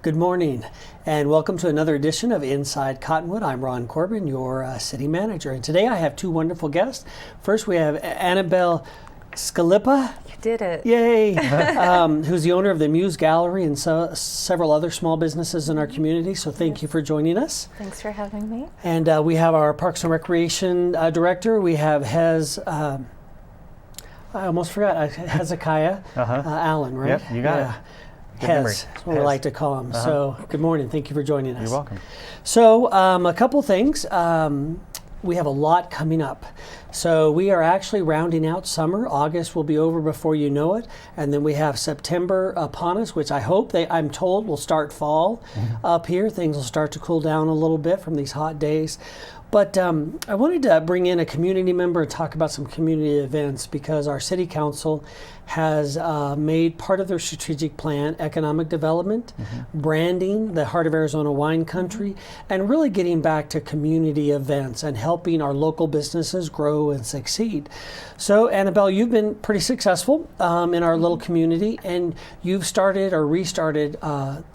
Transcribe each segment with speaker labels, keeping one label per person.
Speaker 1: Good morning, and welcome to another edition of Inside Cottonwood. I'm Ron Corbin, your city manager, and today I have two wonderful guests. First, we have Annabel Sclippa.
Speaker 2: You did it.
Speaker 1: Yay! Who's the owner of the Muse Gallery and several other small businesses in our community, so thank you for joining us.
Speaker 2: Thanks for having me.
Speaker 1: And we have our Parks and Recreation Director. We have I almost forgot, Hezekiah Allen, right?
Speaker 3: Yep, you got it.
Speaker 1: Hez, that's what we like to call him. So, good morning. Thank you for joining us.
Speaker 3: You're welcome.
Speaker 1: So, a couple things. We have a lot coming up. So, we are actually rounding out summer. August will be over before you know it. And then we have September upon us, which I'm told, will start fall up here. Things will start to cool down a little bit from these hot days. But I wanted to bring in a community member and talk about some community events because our city council has made part of their strategic plan economic development, branding the heart of Arizona wine country, and really getting back to community events and helping our local businesses grow and succeed. So, Annabelle, you've been pretty successful in our little community, and you've started or restarted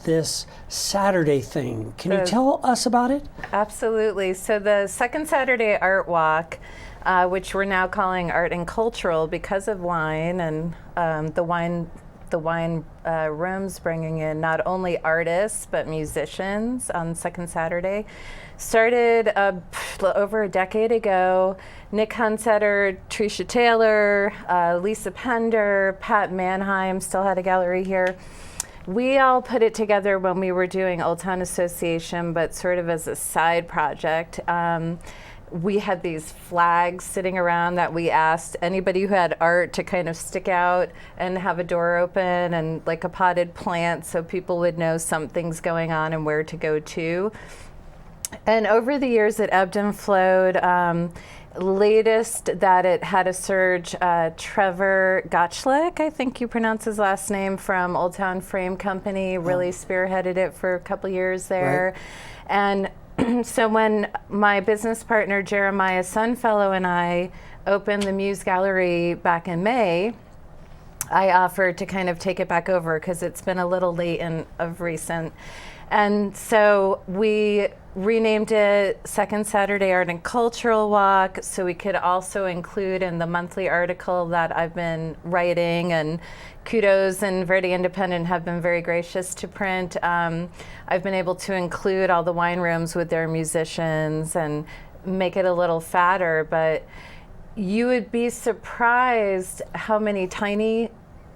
Speaker 1: this Saturday thing. Can you tell us about it?
Speaker 2: Absolutely. So the second Saturday Art Walk, which we're now calling Art and Cultural because of wine, and the wine rooms bringing in not only artists but musicians on second Saturday, started over a decade ago. Nick Hunsetter, Tricia Taylor, Lisa Pender, Pat Mannheim still had a gallery here. We all put it together when we were doing Old Town Association, but sort of as a side project. We had these flags sitting around that we asked anybody who had art to kind of stick out and have a door open and like a potted plant so people would know something's going on and where to go to. And over the years it ebbed and flowed. Latest that it had a surge, Trevor Gottschalk, I think you pronounce his last name, from Old Town Frame Company, really spearheaded it for a couple years there. Right. And so when my business partner Jeremiah Sunfellow and I opened the Muse Gallery back in May, I offered to kind of take it back over because it's been a little late of recent. And so we renamed it Second Saturday Art and Cultural Walk so we could also include in the monthly article that I've been writing, and Kudos and Verde Independent have been very gracious to print. I've been able to include all the wine rooms with their musicians and make it a little fatter, but you would be surprised how many tiny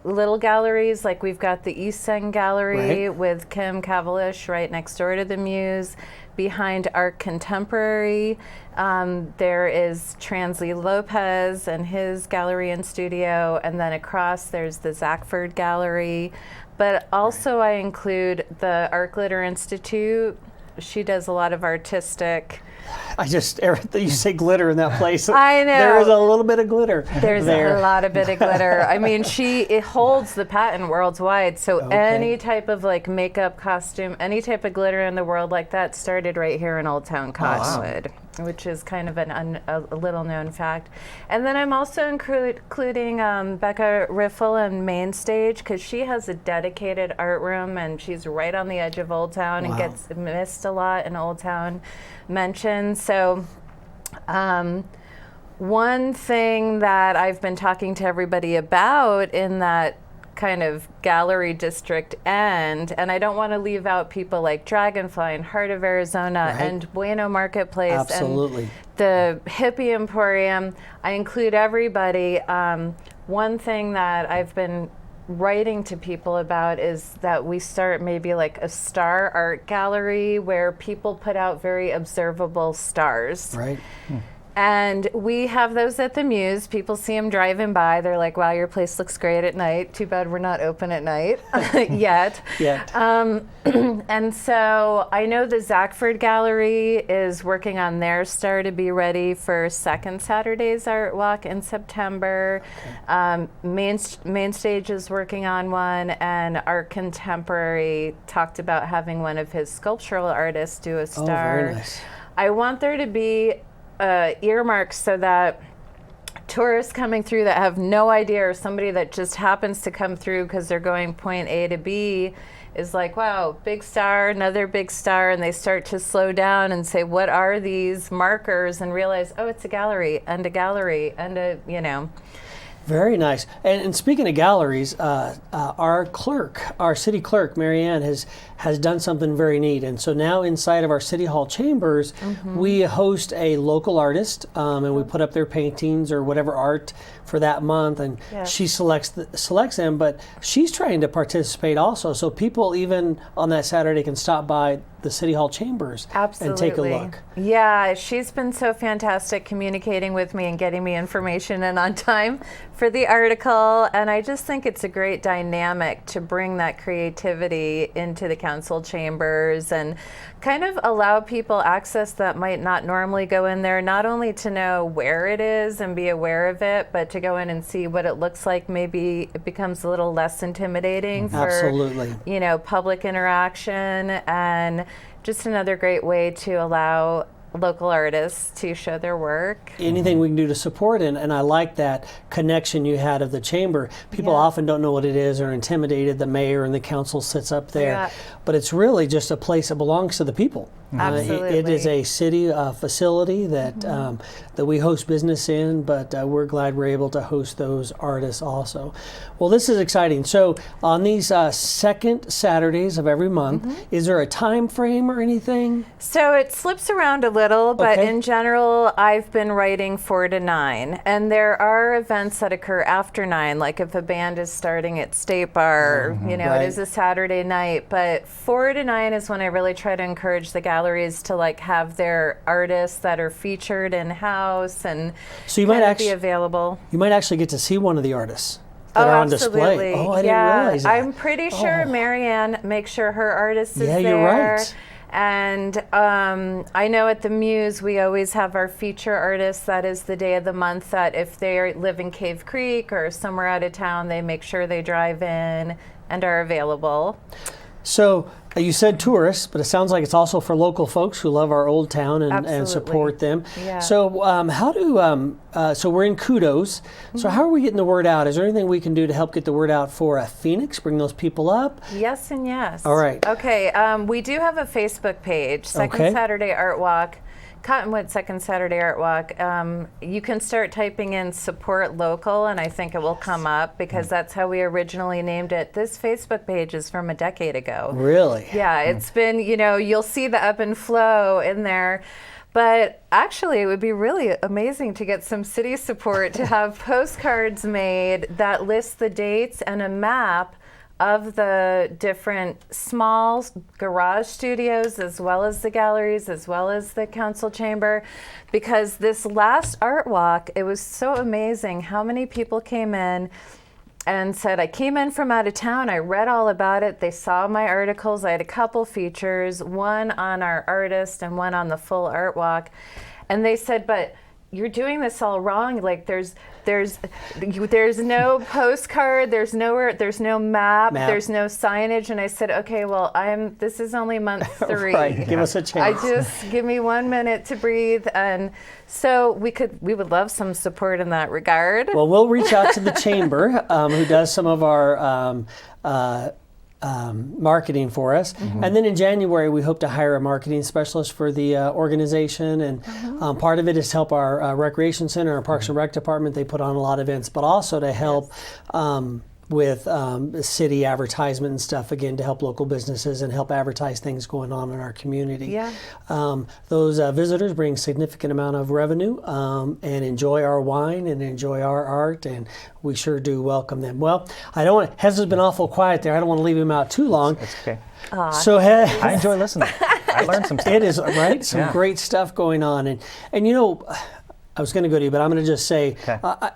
Speaker 2: little galleries, like we've got the Eastside Gallery with Kim Cavalish right next door to the Muse. Behind Art Contemporary, there is Transley Lopez and his gallery and studio, and then across there's the Zachford Gallery. But also I include the Art Glitter Institute. She does a lot of artistic.
Speaker 1: You say glitter in that place.
Speaker 2: I know.
Speaker 1: There is a little bit of glitter.
Speaker 2: There's a lot of bit of glitter. I mean, it holds the patent worldwide. So any type of like makeup, costume, any type of glitter in the world like that started right here in Old Town Cottonwood, which is kind of a little known fact. And then I'm also including Becca Riffle and Maine Stage because she has a dedicated art room and she's right on the edge of Old Town and gets missed a lot in Old Town mentioned. So one thing that I've been talking to everybody about in that kind of gallery district and I don't want to leave out people like Dragonfly and Heart of Arizona and Bueno Marketplace and the Hippie Emporium. I include everybody. One thing that I've been writing to people about is that we start maybe like a star art gallery where people put out very observable stars. Right. And we have those at the Muse. People see them driving by. They're like, wow, your place looks great at night. Too bad we're not open at night yet. And so I know the Zachford Gallery is working on their star to be ready for second Saturday's Art Walk in September. Main Stage is working on one, and Art Contemporary talked about having one of his sculptural artists do a star.
Speaker 1: Very nice.
Speaker 2: I want there to be earmarks so that tourists coming through that have no idea, or somebody that just happens to come through because they're going point A to B, is like, wow, big star, another big star, and they start to slow down and say, what are these markers, and realize, oh, it's a gallery and a gallery and a, you know.
Speaker 1: Very nice. And speaking of galleries, our city clerk, Marianne, has done something very neat. And so now inside of our City Hall chambers, we host a local artist, and we put up their paintings or whatever art for that month, and she selects them. But she's trying to participate also, so people even on that Saturday can stop by the City Hall chambers and take a look.
Speaker 2: Yeah, she's been so fantastic communicating with me and getting me information and on time for the article, and I just think it's a great dynamic to bring that creativity into the council chambers and kind of allow people access that might not normally go in there, not only to know where it is and be aware of it, but to go in and see what it looks like. Maybe it becomes a little less intimidating for, you know, public interaction, and just another great way to allow local artists to show their work.
Speaker 1: Anything we can do to support, and I like that connection you had of the chamber. People often don't know what it is or intimidated. The mayor and the council sits up there, but it's really just a place that belongs to the people.
Speaker 2: Absolutely.
Speaker 1: It is a city facility that that we host business in, but we're glad we're able to host those artists also. Well, this is exciting. So on these second Saturdays of every month, is there a time frame or anything?
Speaker 2: So it slips around a little, but in general, I've been writing 4 to 9. And there are events that occur after 9, like if a band is starting at State Bar, you know, it is a Saturday night. But 4 to 9 is when I really try to encourage the galleries to like have their artists that are featured in-house and
Speaker 1: so you might
Speaker 2: be available.
Speaker 1: You might actually get to see one of the artists that are on display. Oh, I didn't realize that.
Speaker 2: I'm pretty sure Marianne makes sure her artist is there.
Speaker 1: Yeah, you're right.
Speaker 2: And I know at the Muse we always have our feature artists. That is the day of the month that if they live in Cave Creek or somewhere out of town, they make sure they drive in and are available.
Speaker 1: So you said tourists, but it sounds like it's also for local folks who love our old town and support them.
Speaker 2: Yeah.
Speaker 1: So how do so we're in Kudos. So how are we getting the word out? Is there anything we can do to help get the word out for Phoenix? Bring those people up?
Speaker 2: Yes and yes.
Speaker 1: All right.
Speaker 2: Okay. We do have a Facebook page, Second Saturday Art Walk. Cottonwood Second Saturday Art Walk. You can start typing in support local, and I think it will come up because that's how we originally named it. This Facebook page is from a decade ago.
Speaker 1: Really?
Speaker 2: Yeah, it's been, you know, you'll see the ebb and flow in there. But actually, it would be really amazing to get some city support to have postcards made that list the dates and a map of the different small garage studios, as well as the galleries, as well as the council chamber, because this last art walk, it was so amazing how many people came in and said, I came in from out of town, I read all about it, they saw my articles, I had a couple features, one on our artist and one on the full art walk, and they said, but you're doing this all wrong. Like there's no postcard, there's no map, there's no signage. And I said, okay, well, this is only month 3.
Speaker 1: Right, give us a chance.
Speaker 2: Give me 1 minute to breathe. And so we would love some support in that regard.
Speaker 1: Well, we'll reach out to the chamber, who does some of our marketing for us. And then in January, we hope to hire a marketing specialist for the organization. And part of it is to help our recreation center, our Parks and Rec department. They put on a lot of events, but also to help with city advertisement and stuff, again, to help local businesses and help advertise things going on in our community.
Speaker 2: Yeah.
Speaker 1: Those visitors bring a significant amount of revenue and enjoy our wine and enjoy our art, and we sure do welcome them. Well, Hez has been awful quiet there. I don't want to leave him out too long.
Speaker 3: That's okay.
Speaker 1: So Hez,
Speaker 3: I enjoy listening. I learned some stuff.
Speaker 1: It is, right? Some great stuff going on. And you know, I was going to go to you, but I'm going to just say,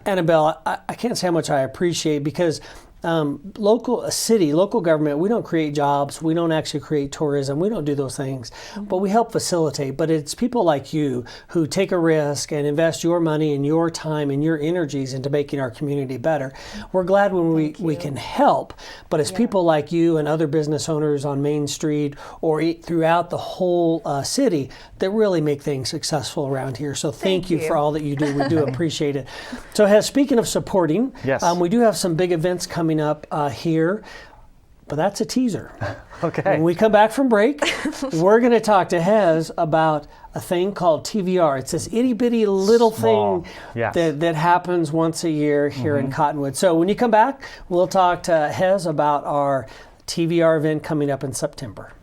Speaker 1: Annabelle, I can't say how much I appreciate, because local government, we don't create jobs, we don't actually create tourism, we don't do those things, but we help facilitate. But it's people like you who take a risk and invest your money and your time and your energies into making our community better. We're glad when we can help, but it's people like you and other business owners on Main Street or throughout the whole city that really make things successful around here. So thank you for all that you do. We do appreciate it. So speaking of supporting, we do have some big events coming up here. but that's a teaser.
Speaker 3: Okay.
Speaker 1: When we come back from break, we're going to talk to Hez about a thing called TVR. It's this itty bitty little
Speaker 3: Small.
Speaker 1: thing
Speaker 3: Yes.
Speaker 1: that happens once a year here in Cottonwood. So when you come back, we'll talk to Hez about our TVR event coming up in September.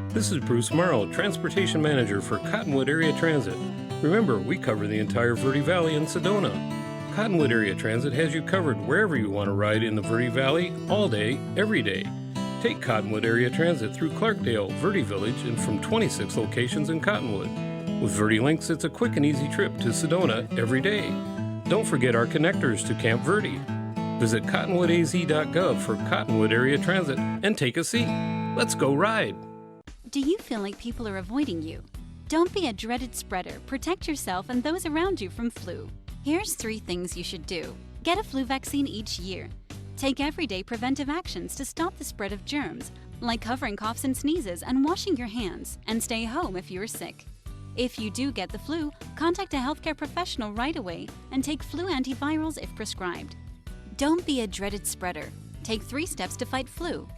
Speaker 4: This is Bruce Morel, Transportation Manager for Cottonwood Area Transit. Remember, we cover the entire Verde Valley and Sedona. Cottonwood Area Transit has you covered wherever you want to ride in the Verde Valley, all day, every day. Take Cottonwood Area Transit through Clarkdale, Verde Village, and from 26 locations in Cottonwood. With Verde Links, it's a quick and easy trip to Sedona every day. Don't forget our connectors to Camp Verde. Visit cottonwoodaz.gov for Cottonwood Area Transit and take a seat. Let's go ride.
Speaker 5: Do you feel like people are avoiding you? Don't be a dreaded spreader. Protect yourself and those around you from flu. Here's 3 things you should do. Get a flu vaccine each year. Take everyday preventive actions to stop the spread of germs, like covering coughs and sneezes and washing your hands, and stay home if you're sick. If you do get the flu, contact a healthcare professional right away and take flu antivirals if prescribed. Don't be a dreaded spreader. Take 3 steps to fight flu.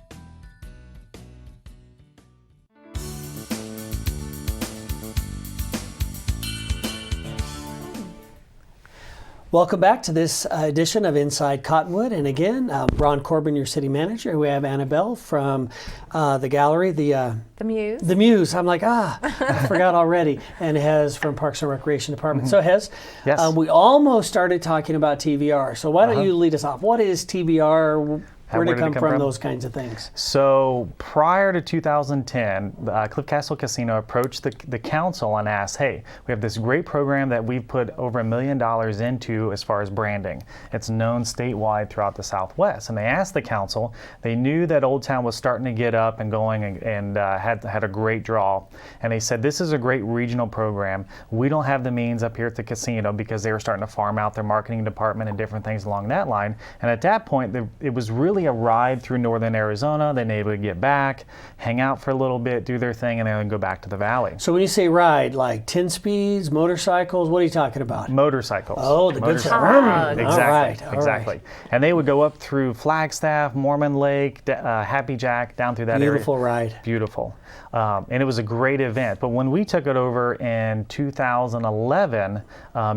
Speaker 1: Welcome back to this edition of Inside Cottonwood. And again, Ron Corbin, your city manager. We have Annabel from the gallery,
Speaker 2: The Muse.
Speaker 1: the Muse. I'm like, I forgot already. And Hez from Parks and Recreation Department. So Hez,
Speaker 3: Yes.
Speaker 1: we almost started talking about TVR. So why don't you lead us off? What is TVR? Where did it come from? Those kinds of things.
Speaker 3: So prior to 2010, Cliff Castle Casino approached the council and asked, hey, we have this great program that we've put over $1 million into as far as branding. It's known statewide throughout the Southwest. And they asked the council, they knew that Old Town was starting to get up and going and had a great draw. And they said, this is a great regional program. We don't have the means up here at the casino because they were starting to farm out their marketing department and different things along that line. And at that point, it was really a ride through northern Arizona. They able to get back, hang out for a little bit, do their thing, and then go back to the valley.
Speaker 1: So when you say ride, like 10 speeds, motorcycles, what are you talking about?
Speaker 3: Motorcycles.
Speaker 1: Oh, the good stuff.
Speaker 3: Exactly.
Speaker 1: All right, all
Speaker 3: exactly.
Speaker 1: right.
Speaker 3: And they would go up through Flagstaff, Mormon Lake, Happy Jack, down through that
Speaker 1: Beautiful
Speaker 3: area.
Speaker 1: ride.
Speaker 3: Beautiful. And it was a great event. But when we took it over in 2011,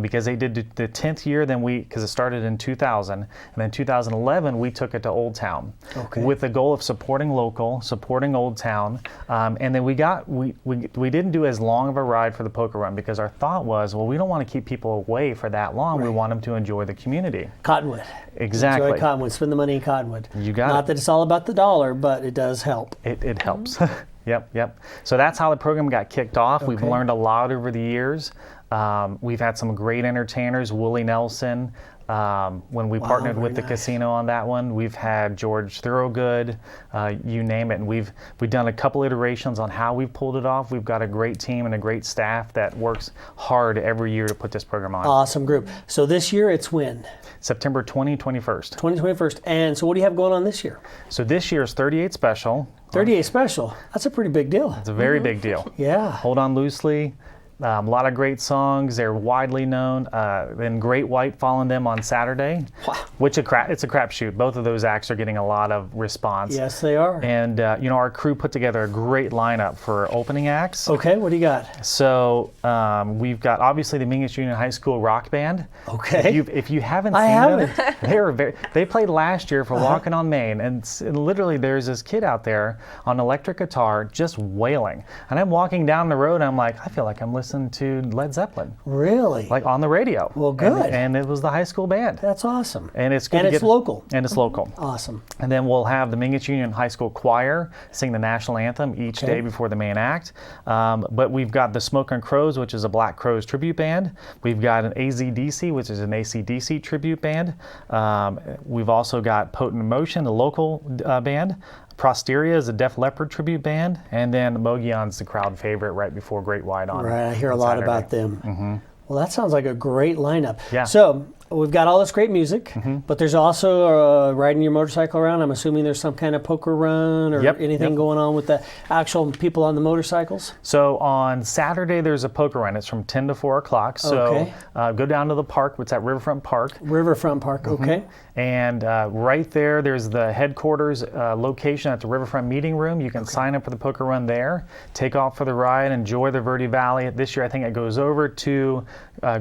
Speaker 3: because they did the 10th year, because it started in 2000, and then 2011 we took it to Old Town, with the goal of supporting local, supporting Old Town, and then we didn't do as long of a ride for the poker run because our thought was, well, we don't want to keep people away for that long. Right. We want them to enjoy the community.
Speaker 1: Cottonwood.
Speaker 3: Exactly.
Speaker 1: Enjoy Cottonwood. Spend the money in Cottonwood.
Speaker 3: You got
Speaker 1: Not
Speaker 3: it.
Speaker 1: that it's all about the dollar, but it does help.
Speaker 3: It helps. Yep. So that's how the program got kicked off. We've learned a lot over the years. We've had some great entertainers, Willie Nelson. When we partnered with the casino on that one, we've had George Thorogood, you name it. And we've done a couple iterations on how we've pulled it off. We've got a great team and a great staff that works hard every year to put this program on.
Speaker 1: Awesome group. So this year it's when?
Speaker 3: September 2021st.
Speaker 1: 2021st. And so what do you have going on this year?
Speaker 3: So this year's 38 Special.
Speaker 1: 38 Special. That's a pretty big deal.
Speaker 3: It's a very big deal.
Speaker 1: Yeah.
Speaker 3: Hold On Loosely. A lot of great songs. They're widely known. Then Great White following them on Saturday, which it's a crapshoot. Both of those acts are getting a lot of response.
Speaker 1: Yes, they are.
Speaker 3: And our crew put together a great lineup for opening acts.
Speaker 1: Okay, what do you got?
Speaker 3: So we've got obviously the Mingus Union High School Rock Band.
Speaker 1: Okay.
Speaker 3: If you haven't seen them, they played last year for Walking on Maine, and literally there's this kid out there on electric guitar just wailing, and I'm walking down the road and I'm like, I feel like I'm listening to Led Zeppelin.
Speaker 1: Really?
Speaker 3: Like on the radio.
Speaker 1: Well, good.
Speaker 3: And it was the high school band.
Speaker 1: That's awesome.
Speaker 3: And it's good.
Speaker 1: And it's local.
Speaker 3: And it's local.
Speaker 1: Awesome.
Speaker 3: And then we'll have the Mingus Union High School Choir sing the national anthem each day before the main act. But we've got the Smoking Crows, which is a Black Crows tribute band. We've got an AZDC, which is an AC/DC tribute band. We've also got Potent Emotion, a local band. Prosteria is a Def Leppard tribute band, and then Mogion's the crowd favorite right before Great White on
Speaker 1: Right, I hear a lot about them.
Speaker 3: Mm-hmm.
Speaker 1: Well, that sounds like a great lineup.
Speaker 3: Yeah.
Speaker 1: So we've got all this great music, but there's also riding your motorcycle around. I'm assuming there's some kind of poker run or anything going on with the actual people on the motorcycles.
Speaker 3: So on Saturday, there's a poker run. It's from 10 to 4 o'clock. So go down to the park. It's at Riverfront Park.
Speaker 1: Riverfront Park, okay.
Speaker 3: And right there, there's the headquarters location at the Riverfront Meeting Room. You can sign up for the poker run there, take off for the ride, enjoy the Verde Valley. This year, I think it goes over to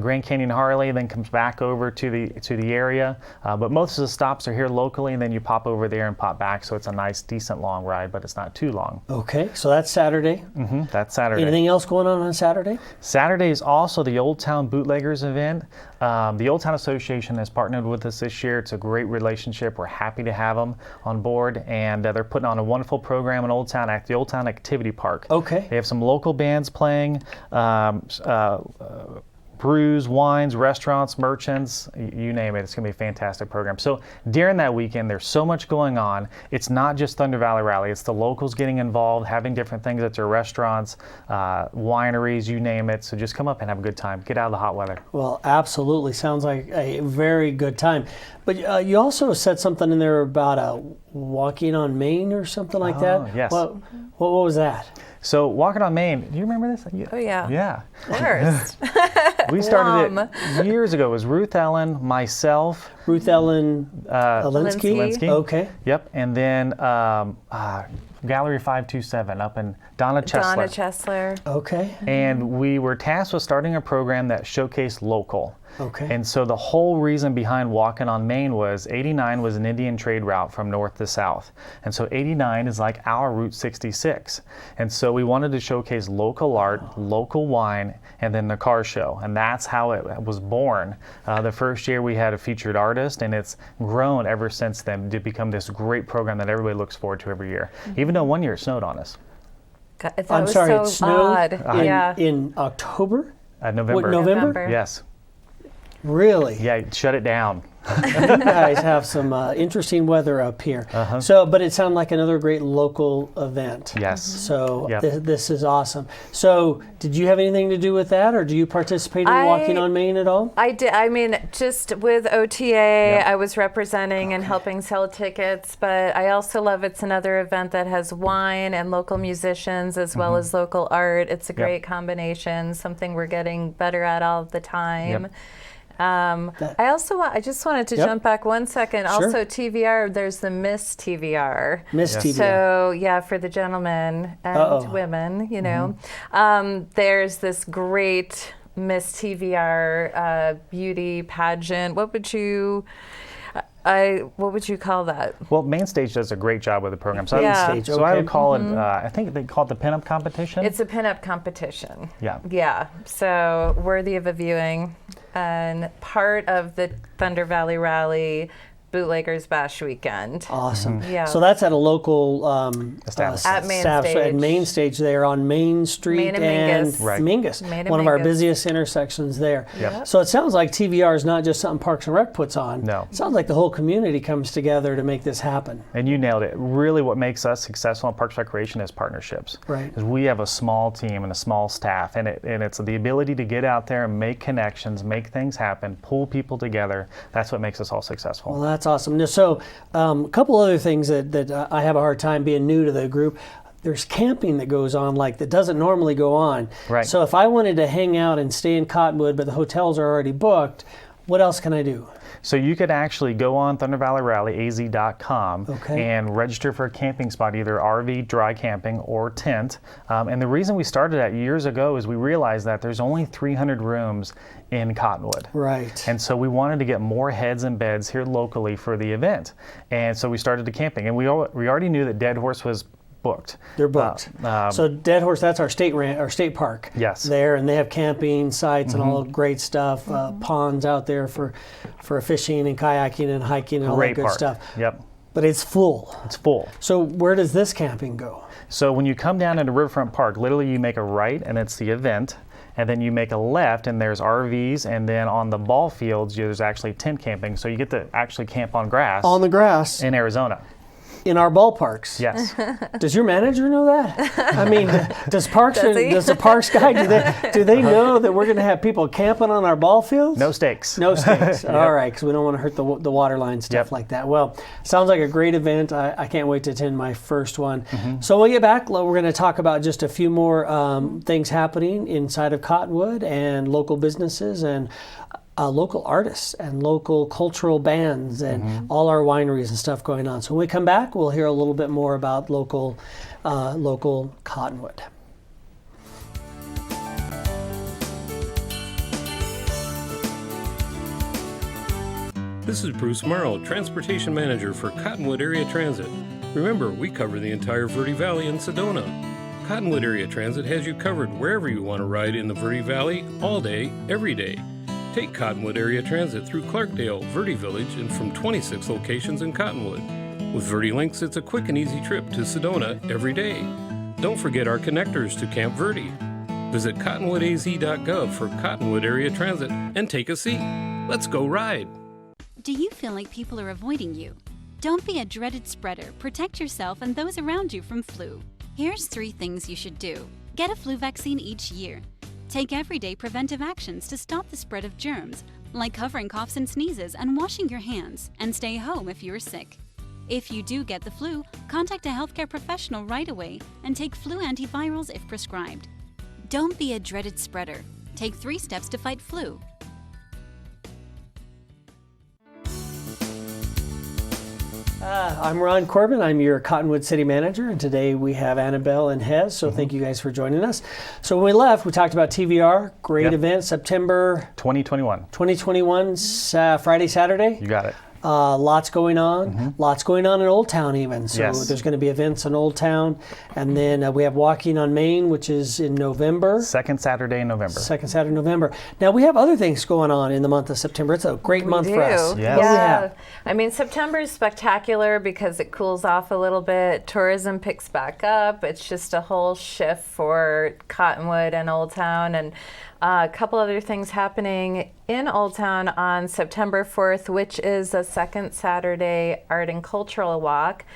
Speaker 3: Grand Canyon Harley, then comes back over to the area. But most of the stops are here locally, and then you pop over there and pop back. So it's a nice, decent long ride, but it's not too long.
Speaker 1: Okay, so that's Saturday.
Speaker 3: That's Saturday.
Speaker 1: Anything else going on Saturday?
Speaker 3: Saturday is also the Old Town Bootleggers event. The Old Town Association has partnered with us this year. It's a great relationship. We're happy to have them on board, and they're putting on a wonderful program in Old Town at the Old Town Activity Park.
Speaker 1: Okay.
Speaker 3: They have some local bands playing, brews, wines, restaurants, merchants, you name it. It's going to be a fantastic program. So during that weekend, there's so much going on. It's not just Thunder Valley Rally. It's the locals getting involved, having different things at their restaurants, wineries, you name it. So just come up and have a good time. Get out of the hot weather.
Speaker 1: Well, absolutely. Sounds like a very good time. But you also said something in there about walking on Maine or something like that.
Speaker 3: Yes.
Speaker 1: What was that?
Speaker 3: So walking on Maine, do you remember this?
Speaker 2: Oh, yeah.
Speaker 3: Yeah.
Speaker 2: Of course.
Speaker 3: We started it years ago. It was Ruth Ellen, myself.
Speaker 1: Ruth Ellen Alinsky? Okay.
Speaker 3: Yep. And then Gallery 527 up in Donna Chesler.
Speaker 1: Okay.
Speaker 3: And we were tasked with starting a program that showcased local.
Speaker 1: Okay.
Speaker 3: And so the whole reason behind Walking on Maine was 89 was an Indian trade route from north to south. And so 89 is like our Route 66. And so we wanted to showcase local art, local wine, and then the car show. And that's how it was born. The first year we had a featured artist, and it's grown ever since then to become this great program that everybody looks forward to every year. Even though one year it snowed on us.
Speaker 1: I'm sorry, it snowed in October?
Speaker 3: November.
Speaker 1: What, November?
Speaker 3: Yes.
Speaker 1: Really?
Speaker 3: Yeah, shut it down.
Speaker 1: You guys have some interesting weather up here. So, but it sounded like another great local event.
Speaker 3: Yes.
Speaker 1: So this is awesome. So, did you have anything to do with that, or do you participate in Walking on Maine at all?
Speaker 2: I did. I mean, just with OTA, I was representing and helping sell tickets, but I also love it's another event that has wine and local musicians as well as local art. It's a great combination, something we're getting better at all the time. I just wanted to jump back 1 second.
Speaker 1: Sure.
Speaker 2: Also, TVR, there's the Miss TVR.
Speaker 1: Miss TVR.
Speaker 2: So, for the gentlemen and women, you know. There's this great Miss TVR beauty pageant. What would you call that?
Speaker 3: Well, Main Stage does a great job with the program. So,
Speaker 1: Stage,
Speaker 3: I would call it, I think they call it the pinup competition.
Speaker 2: It's a pinup competition.
Speaker 3: Yeah.
Speaker 2: Yeah. So worthy of a viewing, and part of the Thunder Valley Rally Bootleggers Bash weekend.
Speaker 1: Awesome.
Speaker 2: Yeah.
Speaker 1: So that's at a local
Speaker 2: at Main Stage.
Speaker 1: At Main Stage there on Main Street
Speaker 2: Main and Mingus.
Speaker 3: Right.
Speaker 1: Mingus,
Speaker 2: Main and
Speaker 1: one of our
Speaker 2: Mingus.
Speaker 1: busiest intersections there.
Speaker 3: Yep.
Speaker 1: So it sounds like TVR is not just something Parks and Rec puts on.
Speaker 3: No.
Speaker 1: It sounds like the whole community comes together to make this happen.
Speaker 3: And you nailed it. Really what makes us successful in Parks and Recreation is partnerships.
Speaker 1: Right.
Speaker 3: Because we have a small team and a small staff, and it's the ability to get out there and make connections, make things happen, pull people together. That's what makes us all successful.
Speaker 1: Well, that's awesome. Now, so a couple other things that I have a hard time being new to the group. There's camping that goes on that doesn't normally go on.
Speaker 3: Right.
Speaker 1: So if I wanted to hang out and stay in Cottonwood, but the hotels are already booked, what else can I do?
Speaker 3: So you could actually go on thundervalleyrallyaz.com and register for a camping spot, either RV, dry camping, or tent. And the reason we started that years ago is we realized that there's only 300 rooms in Cottonwood.
Speaker 1: Right.
Speaker 3: And so we wanted to get more heads and beds here locally for the event. And so we started the camping. And we already knew that Dead Horse was booked.
Speaker 1: They're booked. So Dead Horse, that's our state park.
Speaker 3: Yes.
Speaker 1: There, and they have camping sites and all great stuff, ponds out there for fishing and kayaking and hiking and all that good stuff.
Speaker 3: Yep.
Speaker 1: But it's full.
Speaker 3: It's full.
Speaker 1: So where does this camping go?
Speaker 3: So when you come down into Riverfront Park, literally you make a right and it's the event. And then you make a left and there's RVs, and then on the ball fields there's actually tent camping. So you get to actually camp on grass.
Speaker 1: On the grass.
Speaker 3: In Arizona.
Speaker 1: in our ballparks.
Speaker 3: Yes.
Speaker 1: Does your manager know that? I mean, does
Speaker 2: Does
Speaker 1: the parks guy, do they know that we're going to have people camping on our ball fields?
Speaker 3: No stakes.
Speaker 1: No stakes. All right, because we don't want to hurt the water line stuff like that. Well, sounds like a great event. I can't wait to attend my first one. So when we get back, we're going to talk about just a few more things happening inside of Cottonwood and local businesses and local artists and local cultural bands and all our wineries and stuff going on. So when we come back, we'll hear a little bit more about local Cottonwood.
Speaker 4: This is Bruce Morel, Transportation Manager for Cottonwood Area Transit. Remember, we cover the entire Verde Valley and Sedona. Cottonwood Area Transit has you covered wherever you want to ride in the Verde Valley, all day, every day. Take Cottonwood Area Transit through Clarkdale, Verde Village, and from 26 locations in Cottonwood. With Verde Links, it's a quick and easy trip to Sedona every day. Don't forget our connectors to Camp Verde. Visit cottonwoodaz.gov for Cottonwood Area Transit and take a seat. Let's go ride.
Speaker 5: Do you feel like people are avoiding you? Don't be a dreaded spreader. Protect yourself and those around you from flu. Here's 3 things you should do. Get a flu vaccine each year. Take everyday preventive actions to stop the spread of germs, like covering coughs and sneezes and washing your hands, and stay home if you're sick. If you do get the flu, contact a healthcare professional right away and take flu antivirals if prescribed. Don't be a dreaded spreader. Take 3 steps to fight flu.
Speaker 1: I'm Ron Corbin. I'm your Cottonwood City Manager, and today we have Annabel and Hez, so thank you guys for joining us. So when we left, we talked about TVR, great event, September
Speaker 3: 2021.
Speaker 1: 2021, Friday, Saturday.
Speaker 3: You got it.
Speaker 1: Lots going on. Lots going on in Old Town even. So
Speaker 3: Yes.
Speaker 1: there's going to be events in Old Town. And then we have Walking on Maine, which is in November.
Speaker 3: Second Saturday in November.
Speaker 1: Second Saturday in November. Now we have other things going on in the month of September. It's a great month for us.
Speaker 3: Yes.
Speaker 1: What do we
Speaker 2: Yeah.
Speaker 1: have?
Speaker 2: I mean, September is spectacular because it cools off a little bit. Tourism picks back up. It's just a whole shift for Cottonwood and Old Town. And a couple other things happening in Old Town on September 4th, which is a second Saturday art and cultural walk.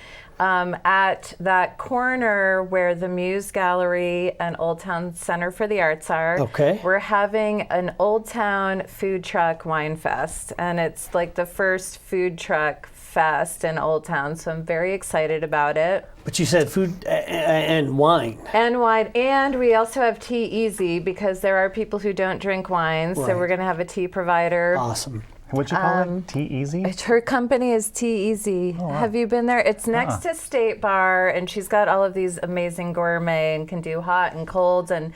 Speaker 2: At that corner where the Muse Gallery and Old Town Center for the Arts are,
Speaker 1: Okay.
Speaker 2: we're having an Old Town food truck wine fest, and it's like the first food truck fest in Old Town, so I'm very excited about it.
Speaker 1: But you said food and wine.
Speaker 2: And wine, and we also have Tea Easy because there are people who don't drink wine, so
Speaker 1: Right.
Speaker 2: we're going to have a tea provider.
Speaker 1: Awesome.
Speaker 3: What'd you call it? Tea Easy?
Speaker 2: Her company is Tea Easy. Have you been there? It's next to State Bar, and she's got all of these amazing gourmet and can do hot and colds. And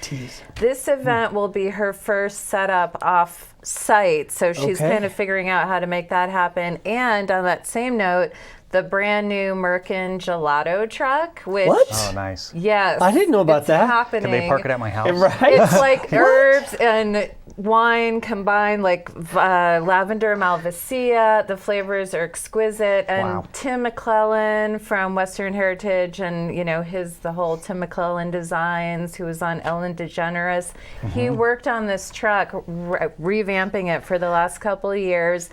Speaker 2: this event will be her first setup off site, so she's
Speaker 1: Okay.
Speaker 2: kind of figuring out how to make that happen. And on that same note, the brand new Merkin Gelato truck, which
Speaker 1: What?
Speaker 3: Oh, nice.
Speaker 2: yes,
Speaker 1: I didn't know about
Speaker 2: it's
Speaker 1: that.
Speaker 2: happening.
Speaker 3: Can they park it at my house?
Speaker 1: Right?
Speaker 2: It's like herbs and wine combined, like lavender malvasia. The flavors are exquisite. And
Speaker 3: Wow.
Speaker 2: Tim McClellan from Western Heritage, and the whole Tim McClellan Designs, who was on Ellen DeGeneres. He worked on this truck, revamping it for the last couple of years.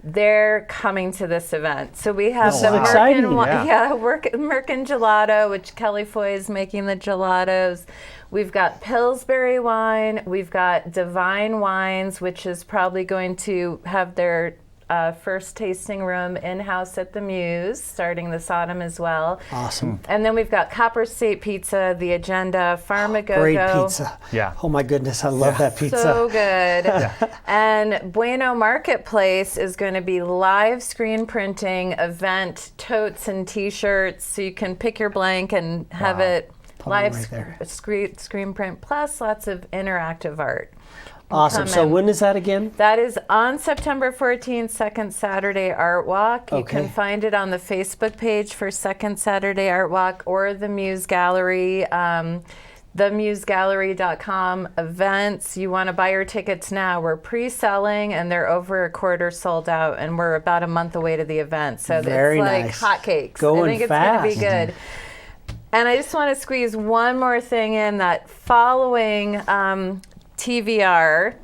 Speaker 2: They're coming to this event. So we have
Speaker 1: This
Speaker 2: the
Speaker 1: is exciting.
Speaker 2: Merkin Gelato, which Kelly Foy is making the gelatos. We've got Pillsbury wine. We've got Divine Wines, which is probably going to have their first tasting room in-house at the Muse, starting this autumn as well.
Speaker 1: Awesome.
Speaker 2: And then we've got Copper State Pizza, The Agenda, Farmagogo.
Speaker 1: Great pizza.
Speaker 3: Yeah.
Speaker 1: Oh my goodness, I love that pizza.
Speaker 2: So good. And Bueno Marketplace is going to be live screen printing event totes and t-shirts, so you can pick your blank and have it live
Speaker 1: right there.
Speaker 2: screen print, plus lots of interactive art.
Speaker 1: Awesome. So
Speaker 2: Come in.
Speaker 1: when is that again?
Speaker 2: That is on September 14th, Second Saturday Art Walk. You can find it on the Facebook page for Second Saturday Art Walk or the Muse Gallery, themusegallery.com events. You want to buy your tickets now. We're pre-selling and they're over a quarter sold out, and we're about a month away to the event. So
Speaker 1: Very
Speaker 2: it's like
Speaker 1: nice.
Speaker 2: hotcakes.
Speaker 1: Going
Speaker 2: I think it's going to be
Speaker 1: fast.
Speaker 2: good. And I just want to squeeze one more thing in, that following TVR,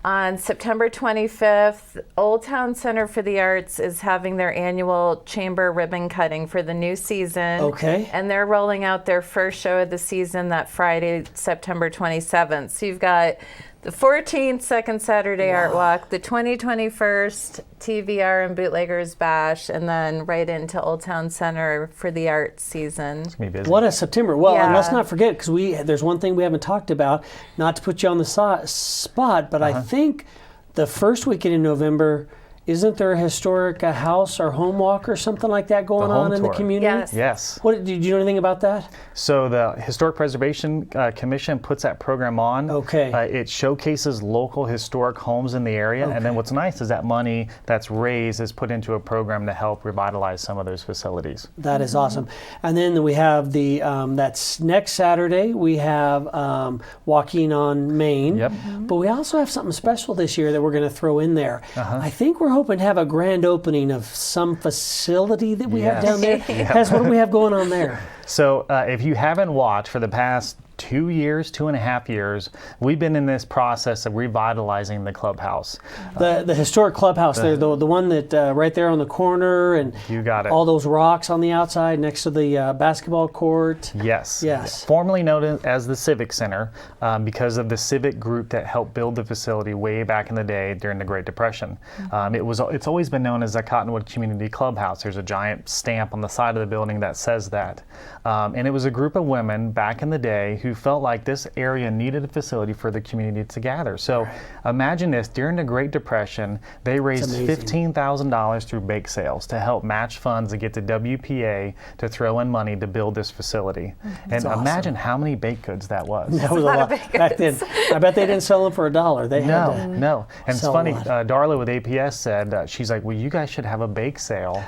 Speaker 2: On September 25th, Old Town Center for the Arts is having their annual chamber ribbon cutting for the new season.
Speaker 1: Okay.
Speaker 2: And they're rolling out their first show of the season that Friday, September 27th. So you've got the 14th, Second Saturday Art Walk, the 21st TVR and Bootleggers Bash, and then right into Old Town Center for the art season.
Speaker 3: It's gonna be busy.
Speaker 1: What a September. Well, and let's
Speaker 2: Yeah.
Speaker 1: not forget, because there's one thing we haven't talked about, not to put you on the spot, but I think the first weekend in November, isn't there a historic house or home walk or something like that going
Speaker 3: home
Speaker 1: on in the
Speaker 3: tour.
Speaker 1: community?
Speaker 2: Yes.
Speaker 3: Yes.
Speaker 1: What, did you know anything about that?
Speaker 3: So the Historic Preservation Commission puts that program on.
Speaker 1: Okay.
Speaker 3: It showcases local historic homes in the area, and then what's nice is that money that's raised is put into a program to help revitalize some of those facilities.
Speaker 1: That is awesome. And then we have the, that's next Saturday, we have Walking on Maine.
Speaker 3: Yep.
Speaker 1: But we also have something special this year that we're going to throw in there. I think we're hoping to have a grand opening of some facility that we have
Speaker 3: Yes.
Speaker 1: down there. Hez, what do we have going on there?
Speaker 3: So if you haven't watched for the past 2.5 years, we've been in this process of revitalizing the clubhouse.
Speaker 1: The historic clubhouse there, the one that right there on the corner, and
Speaker 3: You got it.
Speaker 1: all those rocks on the outside next to the basketball court.
Speaker 3: Yes.
Speaker 1: Yes.
Speaker 3: Formerly known as the Civic Center because of the civic group that helped build the facility way back in the day during the Great Depression. It's always been known as the Cottonwood Community Clubhouse. There's a giant stamp on the side of the building that says that. And it was a group of women back in the day who felt like this area needed a facility for the community to gather. So imagine this, during the Great Depression, they raised $15,000 through bake sales to help match funds to get the WPA to throw in money to build this facility. And imagine how many baked goods that was.
Speaker 1: That was a lot back then. I bet they didn't sell them for $1. They had to
Speaker 3: No. And it's
Speaker 1: sell a
Speaker 3: funny,
Speaker 1: lot.
Speaker 3: Darla with APS said, she's like, well, you guys should have a bake sale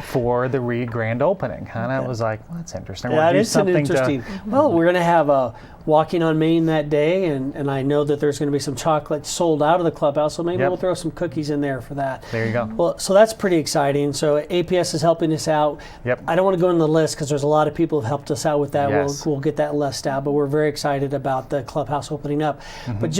Speaker 3: for the grand opening. And I was like, well, that's interesting. We'll
Speaker 1: Yeah,
Speaker 3: do
Speaker 1: it is an
Speaker 3: something
Speaker 1: interesting. Well, we're going to have a Walking on Maine that day, and I know that there's going to be some chocolate sold out of the clubhouse, so maybe
Speaker 3: Yep.
Speaker 1: we'll throw some cookies in there for that.
Speaker 3: There you go.
Speaker 1: Well, so that's pretty exciting. So APS is helping us out.
Speaker 3: Yep.
Speaker 1: I don't want to go in the list because there's a lot of people who have helped us out with that.
Speaker 3: Yes.
Speaker 1: We'll get that list out, but we're very excited about the clubhouse opening up. But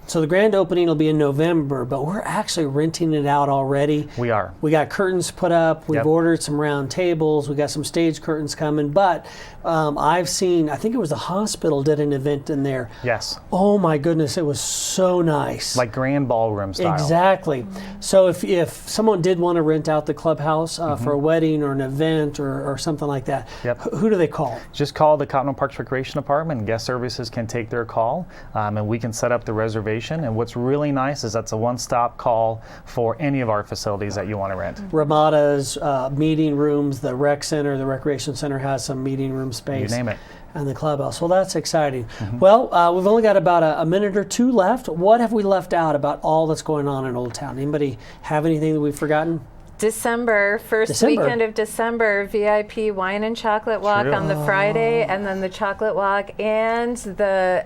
Speaker 1: so the grand opening will be in November, but we're actually renting it out already.
Speaker 3: We are.
Speaker 1: We got curtains put up. We've
Speaker 3: Yep.
Speaker 1: ordered some round tables. We got some stage curtains coming. But I've seen, I think it was the hospital did an event in there.
Speaker 3: Yes.
Speaker 1: Oh my goodness, it was so nice.
Speaker 3: Like grand ballroom style.
Speaker 1: Exactly. So if someone did want to rent out the clubhouse for a wedding or an event or something like that,
Speaker 3: Yep.
Speaker 1: who do they call?
Speaker 3: Just call the Cottonwood Parks Recreation Department. Guest services can take their call, and we can set up the reservation. And what's really nice is that's a one-stop call for any of our facilities that you want to rent.
Speaker 1: Ramada's meeting rooms, the rec center, the recreation center has some meeting room space.
Speaker 3: You name it.
Speaker 1: And the clubhouse. Well, that's exciting. Well, we've only got about a minute or two left. What have we left out about all that's going on in Old Town? Anybody have anything that we've forgotten?
Speaker 2: First weekend of December, VIP wine and chocolate walk
Speaker 3: True.
Speaker 2: on the Friday, and then the chocolate walk and the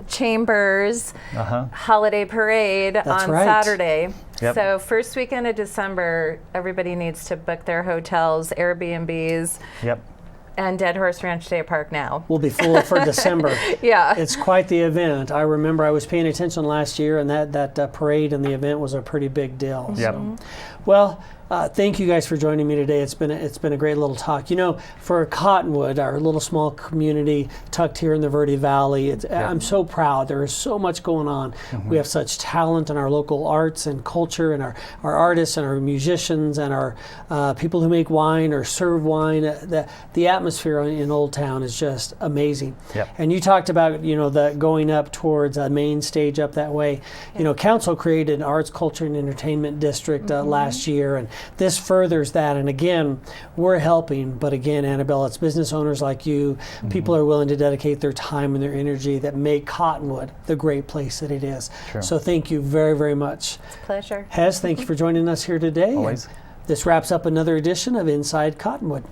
Speaker 2: Chambers holiday parade on
Speaker 1: right.
Speaker 2: Saturday.
Speaker 3: Yep.
Speaker 2: So first weekend of December, everybody needs to book their hotels, Airbnbs,
Speaker 3: Yep.
Speaker 2: and Dead Horse Ranch State Park now.
Speaker 1: We'll be full for December.
Speaker 2: Yeah.
Speaker 1: It's quite the event. I remember I was paying attention last year, and that parade and the event was a pretty big deal.
Speaker 3: Yep.
Speaker 1: So, well, thank you guys for joining me today. It's been a great little talk. You know, for Cottonwood, our little small community tucked here in the Verde Valley, I'm so proud. There is so much going on. We have such talent in our local arts and culture, and our artists and our musicians and our people who make wine or serve wine. The atmosphere in Old Town is just amazing.
Speaker 3: Yep.
Speaker 1: And you talked about, you know, the going up towards a main stage up that way. You know, council created an arts, culture, and entertainment district last year, and this furthers that. And again, we're helping, but again, Annabelle, it's business owners like you, people are willing to dedicate their time and their energy that make Cottonwood the great place that it is.
Speaker 3: Sure.
Speaker 1: So thank you very, very much.
Speaker 2: Pleasure.
Speaker 1: Hez, thank you for joining us here today.
Speaker 3: Always.
Speaker 1: And this wraps up another edition of Inside Cottonwood.